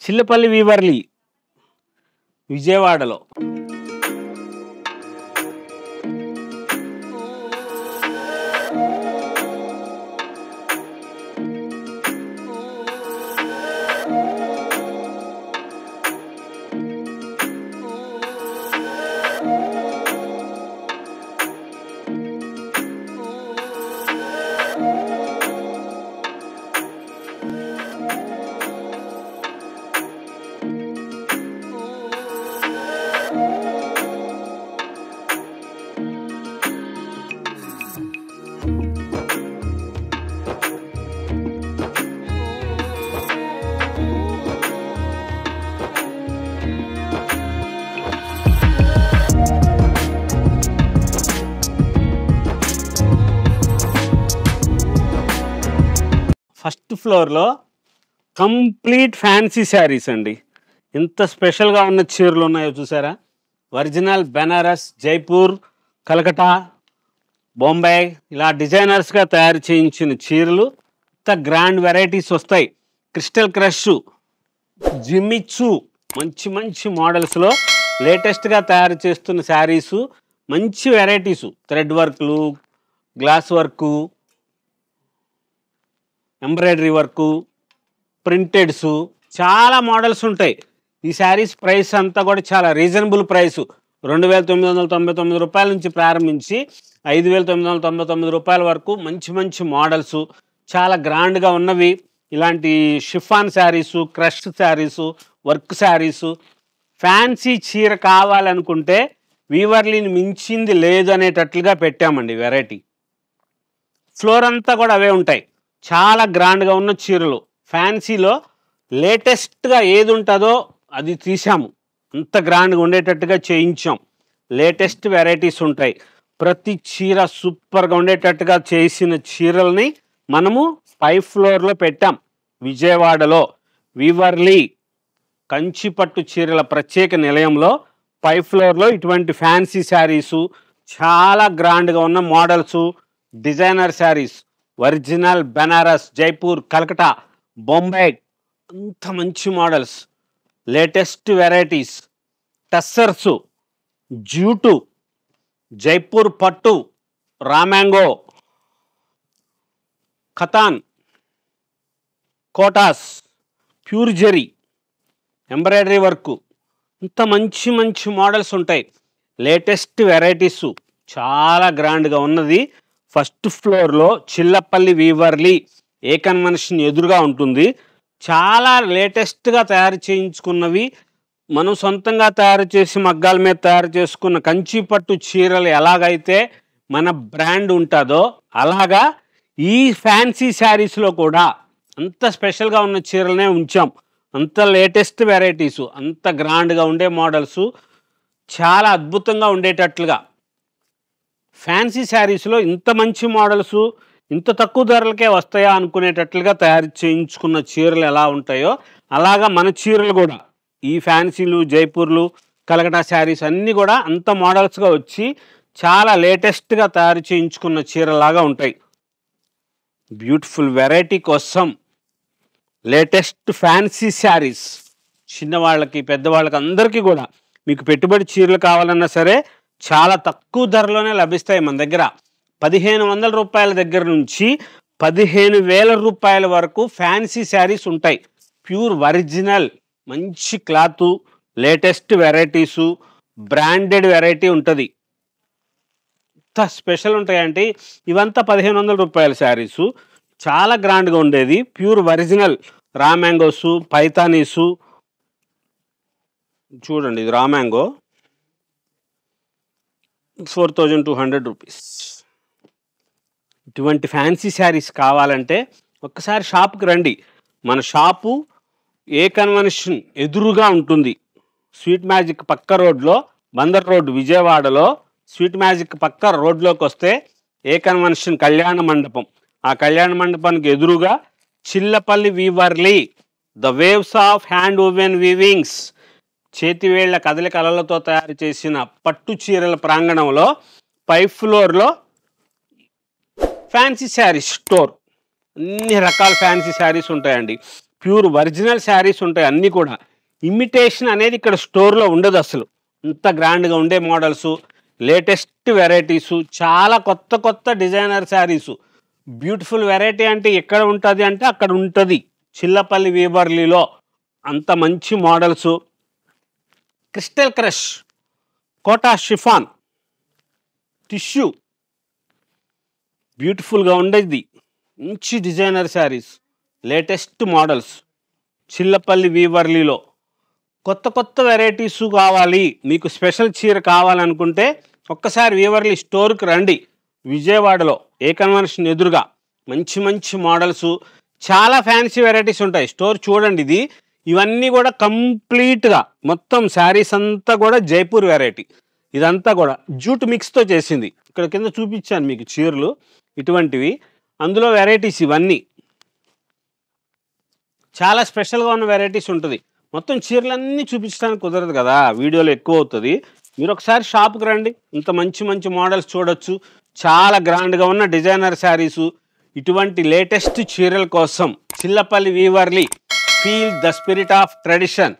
చిల్లపల్లి వీవర్లీ విజయవాడలో. ఫస్ట్ ఫ్లోర్లో complete fancy saris అండి. ఎంత స్పెషల్గా ఉన్న చీరలు ఉన్నాయో చూసారా. ఒరిజినల్ బెనారస్, జైపూర్, కలకటా, బొంబాయి ఇలా డిజైనర్స్గా తయారు చేయించిన చీరలు. ఇంత గ్రాండ్ వెరైటీస్ వస్తాయి. క్రిస్టల్ క్రష్, జిమ్మిచ్చు, మంచి మంచి మోడల్స్లో లేటెస్ట్గా తయారు చేస్తున్న శారీసు, మంచి వెరైటీసు, థ్రెడ్ వర్క్లు, గ్లాస్ వర్కు, ఎంబ్రాయిడరీ వర్కు, ప్రింటెడ్సు, చాలా మోడల్స్ ఉంటాయి. ఈ శారీస్ ప్రైస్ అంతా కూడా చాలా రీజనబుల్ ప్రైసు. 2999 రూపాయల నుంచి ప్రారంభించి 5999 రూపాయల వరకు మంచి మంచి మోడల్సు, చాలా గ్రాండ్గా ఉన్నవి. ఇలాంటి chiffon saris, crush saris, work saris. Fancy చీర కావాలనుకుంటే వీవర్లీని మించింది లేదు అనేటట్లుగా పెట్టామండి వెరైటీ. ఫ్లోర్ అంతా కూడా అవే ఉంటాయి. చాలా గ్రాండ్గా ఉన్న చీరలు, ఫ్యాన్సీలో లేటెస్ట్గా ఏది ఉంటుందో అది తీసాము. అంత గ్రాండ్గా ఉండేటట్టుగా చేయించాం. లేటెస్ట్ వెరైటీస్ ఉంటాయి. ప్రతి చీర సూపర్గా ఉండేటట్టుగా చేసిన చీరల్ని మనము 5th ఫ్లోర్లో పెట్టాం. విజయవాడలో వీవర్లీ కంచిపట్టు చీరల ప్రత్యేక నిలయంలో 5th ఫ్లోర్లో ఇటువంటి ఫ్యాన్సీ శారీసు, చాలా గ్రాండ్గా ఉన్న models, designer saris, original Banaras, Jaipur, Calcutta, Bombay, అంత మంచి models, latest varieties, tussars, jute, Jaipur పట్టు, రామ్యాంగో, ఖతాన్, Kotas, pure zari, embroidery work, ఇంత మంచి మంచి మోడల్స్ ఉంటాయి. లేటెస్ట్ వెరైటీసు, చాలా గ్రాండ్గా ఉన్నది. ఫస్ట్ ఫ్లోర్లో చిల్లపల్లి వీవర్లీ ఏ కన్వెన్షన్ ఎదురుగా ఉంటుంది. చాలా లేటెస్ట్గా తయారు చేయించుకున్నవి, మనం సొంతంగా తయారు చేసి మగ్గాల మీద తయారు చేసుకున్న కంచిపట్టు చీరలు ఎలాగైతే మన బ్రాండ్ ఉంటుందో అలాగా ఈ ఫ్యాన్సీ శారీస్లో కూడా అంత స్పెషల్గా ఉన్న చీరలనే ఉంచాం. అంత లేటెస్ట్ వెరైటీసు, అంత గ్రాండ్గా ఉండే మోడల్సు, చాలా అద్భుతంగా ఉండేటట్లుగా. ఫ్యాన్సీ శారీస్లో ఇంత మంచి మోడల్సు ఇంత తక్కువ ధరలకే వస్తాయా అనుకునేటట్లుగా తయారు చేయించుకున్న చీరలు ఎలా ఉంటాయో అలాగా మన చీరలు కూడా ఈ ఫ్యాన్సీలు, జైపూర్లు, కలకటా శారీస్ అన్నీ కూడా అంత మోడల్స్గా వచ్చి చాలా లేటెస్ట్గా తయారు చేయించుకున్న చీరలాగా ఉంటాయి. బ్యూటిఫుల్ వెరైటీ కోసం లేటెస్ట్ ఫ్యాన్సీ శారీస్ చిన్నవాళ్ళకి, పెద్దవాళ్ళకి అందరికీ కూడా మీకు పెట్టుబడి చీరలు కావాలన్నా సరే చాలా తక్కువ ధరలోనే లభిస్తాయి మన దగ్గర. 1500 రూపాయల దగ్గర నుంచి 15,000 రూపాయల వరకు ఫ్యాన్సీ శారీస్ ఉంటాయి. ప్యూర్ ఒరిజినల్ మంచి cloth, latest varieties, branded variety ఉంటుంది. ఇంత స్పెషల్ ఉంటాయంటే ఇవంతా 1500 రూపాయల శారీసు, చాలా గ్రాండ్గా ఉండేది. ప్యూర్ ఒరిజినల్ రామ్యాంగోసు, పైతానీసు. చూడండి, ఇది రామ్యాంగో 4200 రూపీస్. ఇటువంటి ఫ్యాన్సీ శారీస్ కావాలంటే ఒక్కసారి షాప్కి రండి. మన షాపు ఏ కన్వెన్షన్ ఎదురుగా ఉంటుంది. స్వీట్ మ్యాజిక్ పక్క రోడ్లో, బందర్ రోడ్ విజయవాడలో స్వీట్ మ్యాజిక్ పక్క రోడ్లోకి వస్తే ఏ కన్వెన్షన్ కళ్యాణ మండపం, ఆ కళ్యాణ మండపానికి ఎదురుగా Chillapalli Weaverly, the waves of hand woven weavings, చేతివేళ్ల కదలి కళలతో తయారు చేసిన పట్టు చీరల ప్రాంగణంలో 5th ఫ్లోర్లో ఫ్యాన్సీ శారీస్ స్టోర్. అన్ని రకాల ఫ్యాన్సీ శారీస్ ఉంటాయండి. ప్యూర్ ఒరిజినల్ శారీస్ ఉంటాయి అన్నీ కూడా. ఇమిటేషన్ అనేది ఇక్కడ స్టోర్లో ఉండదు అసలు. అంత గ్రాండ్గా ఉండే మోడల్స్, లేటెస్ట్ వెరైటీసు, చాలా కొత్త కొత్త డిజైనర్ శారీసు. బ్యూటిఫుల్ వెరైటీ అంటే ఎక్కడ ఉంటుంది అంటే అక్కడ ఉంటుంది, చిల్లపల్లి వీవర్లీలో. అంత మంచి models. Crystal crush, Kota chiffon, tissue, బ్యూటిఫుల్గా ఉండేది. మంచి designer saris, latest models, Chillapalli వీవర్లీలో. కొత్త కొత్త వెరైటీస్ కావాలి, మీకు స్పెషల్ చీర కావాలనుకుంటే ఒక్కసారి వీవర్లీ స్టోర్కి రండి. విజయవాడలో ఏ కన్వెన్షన్ ఎదురుగా మంచి మంచి మోడల్స్, చాలా ఫ్యాన్సీ వెరైటీస్ ఉంటాయి. స్టోర్ చూడండి. ఇవన్నీ కూడా కంప్లీట్గా మొత్తం శారీస్ అంతా కూడా జైపూర్ వెరైటీ. ఇదంతా కూడా జూట్ మిక్స్తో చేసింది. ఇక్కడ కింద చూపించాను మీకు చీరలు ఇటువంటివి. అందులో వెరైటీస్ ఇవన్నీ చాలా స్పెషల్గా ఉన్న వెరైటీస్ ఉంటుంది. మొత్తం చీరలన్నీ చూపించడానికి కుదరదు కదా, వీడియోలో ఎక్కువ అవుతుంది. మీరు ఒకసారి షాప్కి రండి, ఇంత మంచి మంచి మోడల్స్ చూడొచ్చు. చాలా గ్రాండ్గా ఉన్న డిజైనర్ శారీసు. ఇటువంటి లేటెస్ట్ చీరల కోసం Chillapalli Weaverly. Feel the spirit of tradition.